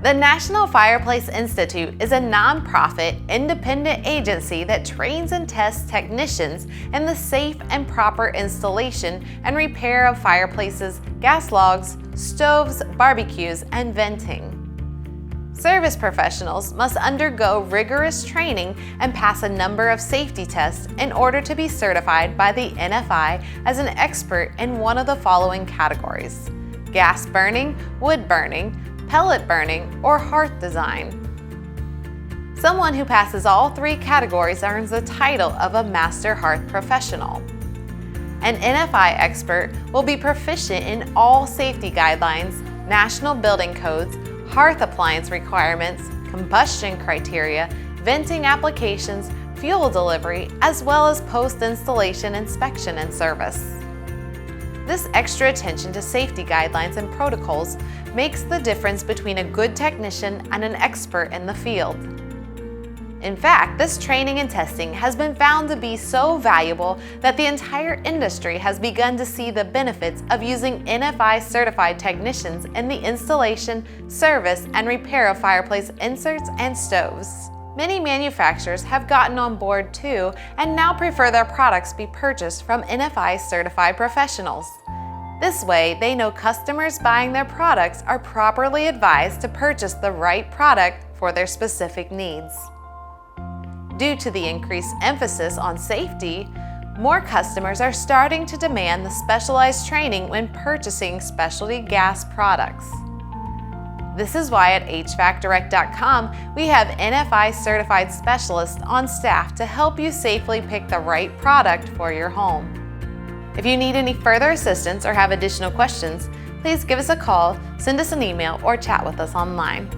The National Fireplace Institute is a nonprofit, independent agency that trains and tests technicians in the safe and proper installation and repair of fireplaces, gas logs, stoves, barbecues, and venting. Service professionals must undergo rigorous training and pass a number of safety tests in order to be certified by the NFI as an expert in one of the following categories: gas burning, wood burning, pellet burning, or hearth design. Someone who passes all three categories earns the title of a Master Hearth Professional. An NFI expert will be proficient in all safety guidelines, national building codes, hearth appliance requirements, combustion criteria, venting applications, fuel delivery, as well as post-installation inspection and service. This extra attention to safety guidelines and protocols makes the difference between a good technician and an expert in the field. In fact, this training and testing has been found to be so valuable that the entire industry has begun to see the benefits of using NFI certified technicians in the installation, service, and repair of fireplace inserts and stoves. Many manufacturers have gotten on board too and now prefer their products be purchased from NFI certified professionals. This way, they know customers buying their products are properly advised to purchase the right product for their specific needs. Due to the increased emphasis on safety, more customers are starting to demand the specialized training when purchasing specialty gas products. This is why at HVACdirect.com we have NFI certified specialists on staff to help you safely pick the right product for your home. If you need any further assistance or have additional questions, please give us a call, send us an email, or chat with us online.